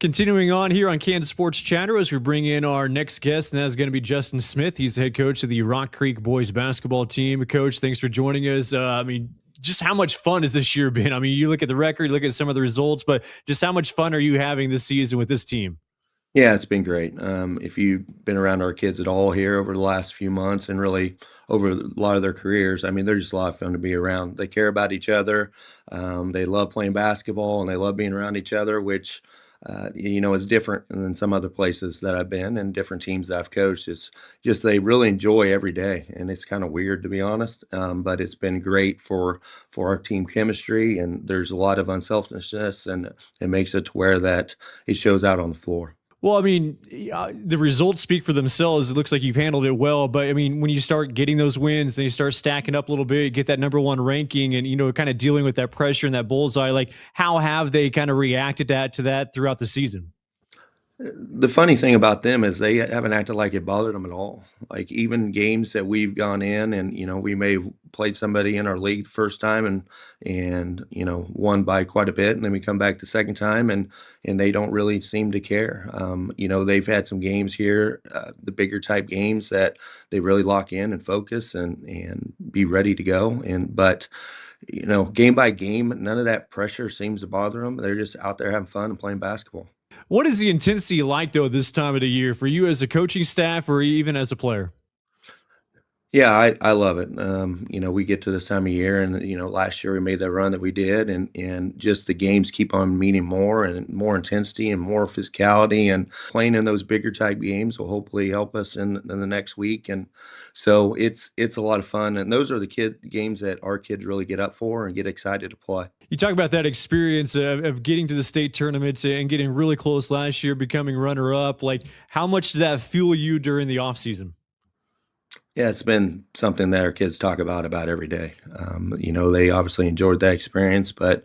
Continuing on here on Kansas Sports Chatter as we bring in our next guest, and that is going to be Justin Smith. He's the head coach of the Rock Creek boys basketball team. Coach, thanks for joining us. Just how much fun has this year been? I mean, you look at the record, look at some of the results, but just how much fun are you having this season with this team? Yeah, it's been great. If you've been around our kids at all here over the last few months and really over a lot of their careers, I mean, they're just a lot of fun to be around. They care about each other. They love playing basketball and they love being around each other, which, is different than some other places that I've been and different teams that I've coached. It's just they really enjoy every day. And it's kind of weird, to be honest, but it's been great for our team chemistry. And there's a lot of unselfishness, and it makes it to where that it shows out on the floor. Well, I mean, the results speak for themselves. It looks like you've handled it well, but I mean, when you start getting those wins, then you start stacking up a little bit, get that number one ranking, and kind of dealing with that pressure and that bullseye. Like, how have they kind of reacted to that throughout the season? The funny thing about them is they haven't acted like it bothered them at all. Like even games that we've gone in and we may have played somebody in our league the first time and won by quite a bit, and then we come back the second time and they don't really seem to care. They've had some games here, the bigger type games that they really lock in and focus and be ready to go. But game by game, none of that pressure seems to bother them. They're just out there having fun and playing basketball. What is the intensity like, though, this time of the year for you as a coaching staff or even as a player? Yeah, I love it. We get to this time of year, and last year we made that run that we did, and just the games keep on meaning more and more intensity and more physicality, and playing in those bigger type games will hopefully help us in the next week. And so it's a lot of fun, and those are the games that our kids really get up for and get excited to play. You talk about that experience of getting to the state tournament and getting really close last year, becoming runner up. Like, how much did that fuel you during the offseason? Yeah, it's been something that our kids talk about every day. They obviously enjoyed that experience, but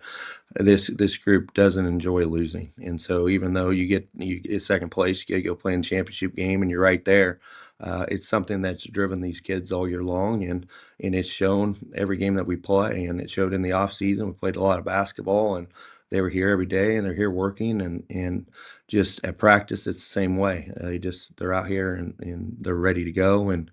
this group doesn't enjoy losing. And so even though you get second place, you get to go play in the championship game, and you're right there. It's something that's driven these kids all year long, and it's shown every game that we play, and it showed in the off season. We played a lot of basketball, and they were here every day, and they're here working, and just at practice, it's the same way. They're out here and they're ready to go, and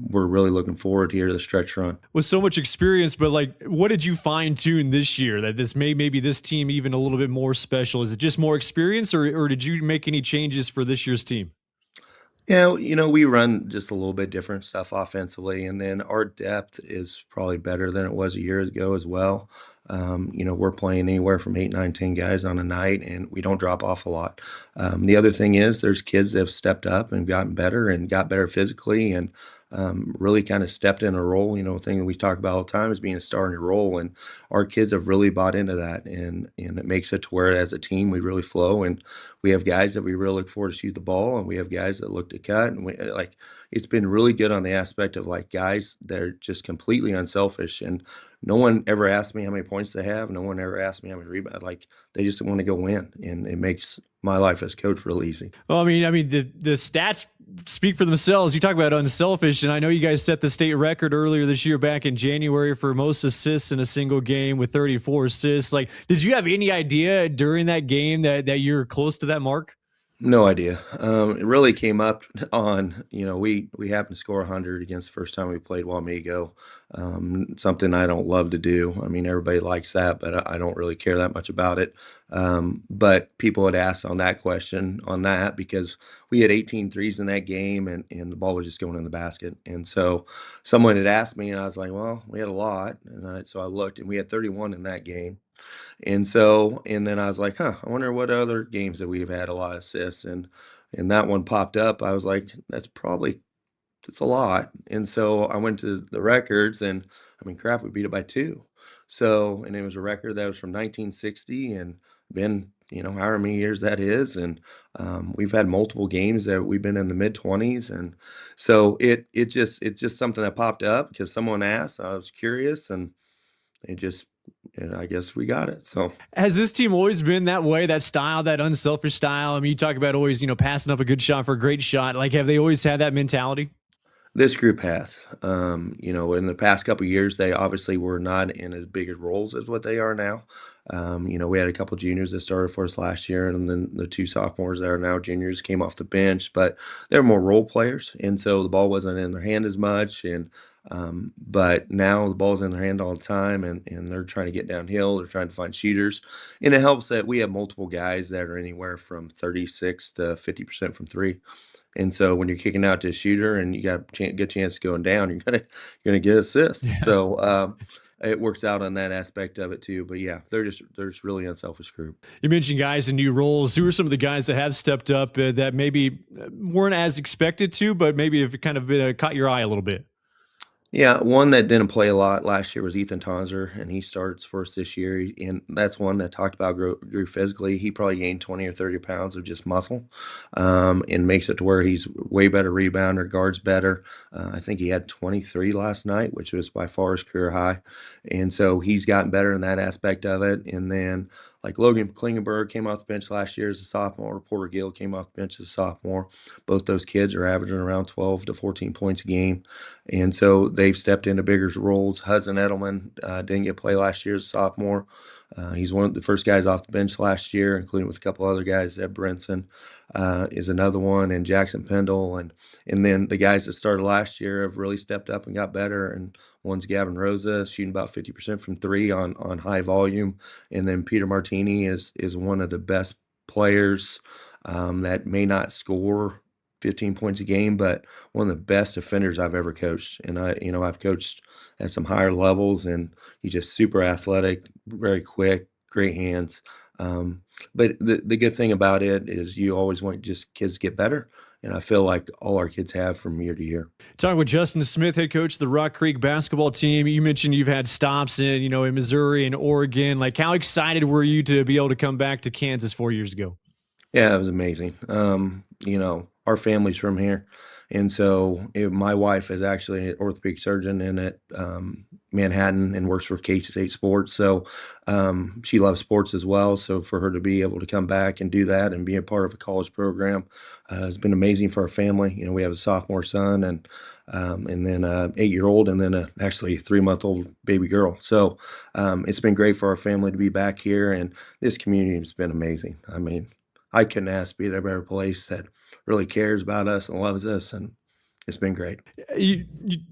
we're really looking forward here to the stretch run. With so much experience, but like, what did you fine tune this year that this maybe this team even a little bit more special? Is it just more experience, or did you make any changes for this year's team? Yeah, we run just a little bit different stuff offensively, and then our depth is probably better than it was a year ago as well. We're playing anywhere from 8, 9, 10 guys on a night, and we don't drop off a lot. The other thing is there's kids that have stepped up and gotten better and got better physically and really kind of stepped in a role. Thing that we talk about all the time is being a star in your role, and our kids have really bought into that, and it makes it to where as a team we really flow, and we have guys that we really look forward to shoot the ball, and we have guys that look to cut, and we like it's been really good on the aspect of like guys that are just completely unselfish, and no one ever asked me how many points they have. No one ever asked me how many rebounds. Like they just want to go win, and it makes my life as coach real easy. Well, I mean, the stats speak for themselves. You talk about unselfish, and I know you guys set the state record earlier this year, back in January, for most assists in a single game with 34 assists. Like, did you have any idea during that game that you're close to that mark? No idea. It really came up on, we happened to score 100 against the first time we played Wamego. Something I don't love to do. I mean, everybody likes that, but I don't really care that much about it. But people had asked on that question on that because we had 18 threes in that game, and the ball was just going in the basket. And so someone had asked me, and I was like, well, we had a lot. So I looked, and we had 31 in that game. And then I was like, huh, I wonder what other games that we've had a lot of assists. And that one popped up. I was like, it's a lot. And so I went to the records, and I mean, crap, we beat it by two. So, and it was a record that was from 1960 and been, however many years that is. And we've had multiple games that we've been in the mid 20s. And so it's just something that popped up because someone asked. I was curious, and it just, and I guess we got it. So Has this team always been that way, that style, that unselfish style? I mean, you talk about always, passing up a good shot for a great shot. Like, have they always had that mentality? this group has, in the past couple of years, they obviously were not in as big as roles as what they are now. We had a couple juniors that started for us last year, and then the two sophomores that are now juniors came off the bench, but they're more role players, and so the ball wasn't in their hand as much. But now the ball's in their hand all the time, and they're trying to get downhill. They're trying to find shooters, and it helps that we have multiple guys that are anywhere from 36 to 50% from three. And so when you're kicking out to a shooter and you got a good chance going down, you're gonna get assists. Yeah. So it works out on that aspect of it too. But yeah, they're just really unselfish group. You mentioned guys in new roles. Who are some of the guys that have stepped up that maybe weren't as expected to, but maybe have kind of been, caught your eye a little bit? Yeah, one that didn't play a lot last year was Ethan Tonser, and he starts for us this year. And that's one that talked about grew physically. He probably gained 20 or 30 pounds of just muscle, and makes it to where he's way better rebounder, guards better. I think he had 23 last night, which was by far his career high. And so he's gotten better in that aspect of it. And then like Logan Klingenberg came off the bench last year as a sophomore. Porter Gill came off the bench as a sophomore. Both those kids are averaging around 12 to 14 points a game. And so they've stepped into bigger roles. Hudson Edelman didn't get play last year as a sophomore. He's one of the first guys off the bench last year, including with a couple other guys. Zeb Brinson is another one, and Jackson Pendle, and then the guys that started last year have really stepped up and got better. And one's Gavin Rosa, shooting about 50% from three on high volume, and then Peter Martini is one of the best players that may not score 15 points a game, but one of the best defenders I've ever coached. And I've coached at some higher levels, and he's just super athletic, very quick, great hands. But the good thing about it is you always want just kids to get better. And I feel like all our kids have from year to year. Talking with Justin Smith, head coach of the Rock Creek basketball team. You mentioned you've had stops in Missouri and Oregon. Like, how excited were you to be able to come back to Kansas 4 years ago? Yeah, it was amazing. Our family's from here, and so my wife is actually an orthopedic surgeon in at Manhattan and works for K-State Sports. So she loves sports as well. So for her to be able to come back and do that and be a part of a college program has been amazing for our family. We have a sophomore son and then a 8-year-old and then actually a 3-month-old baby girl. So it's been great for our family to be back here, and this community has been amazing. I mean, I couldn't ask to be at a better place that really cares about us and loves us, and it's been great.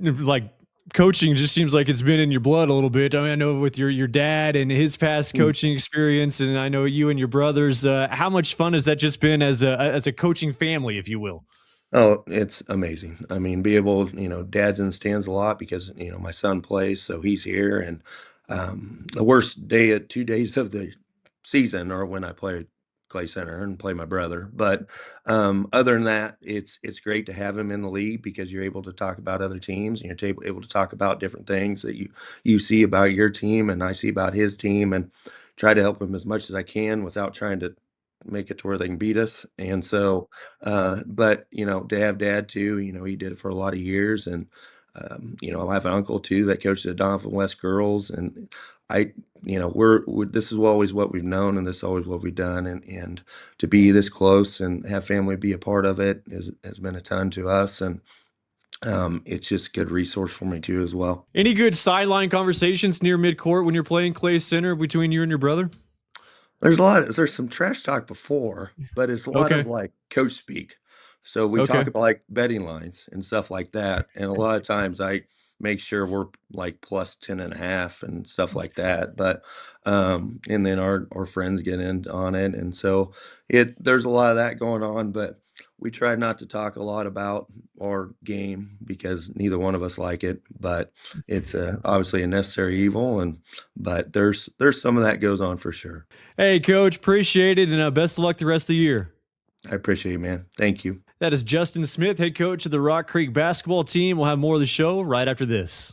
Like, coaching just seems like it's been in your blood a little bit. I mean, I know with your dad and his past coaching experience, and I know you and your brothers. How much fun has that just been as a coaching family, if you will? Oh, it's amazing. I mean, be able, dad's in the stands a lot because, my son plays, so he's here. And the worst 2 days of the season are when I play Clay Center and play my brother. But other than that, it's great to have him in the league because you're able to talk about other teams and you're able to talk about different things that you see about your team and I see about his team, and try to help him as much as I can without trying to make it to where they can beat us. And so, but to have dad too, he did it for a lot of years, and I have an uncle too that coached the Donovan West girls, and I, we're this is always what we've known, and this is always what we've done, and to be this close and have family be a part of it has been a ton to us, and it's just a good resource for me too as well. Any good sideline conversations near midcourt when you're playing Clay Center between you and your brother? There's some trash talk before, but it's a lot Okay. of like coach speak. So we talk Okay. about like betting lines and stuff like that. And a lot of times I make sure we're like plus 10.5 and stuff like that. But and then our friends get in on it. And so there's a lot of that going on, but we try not to talk a lot about our game because neither one of us like it, but it's obviously a necessary evil, and but there's some of that goes on for sure. Hey, coach, appreciate it, and best of luck the rest of the year. I appreciate you, man. Thank you. That is Justin Smith, head coach of the Rock Creek basketball team. We'll have more of the show right after this.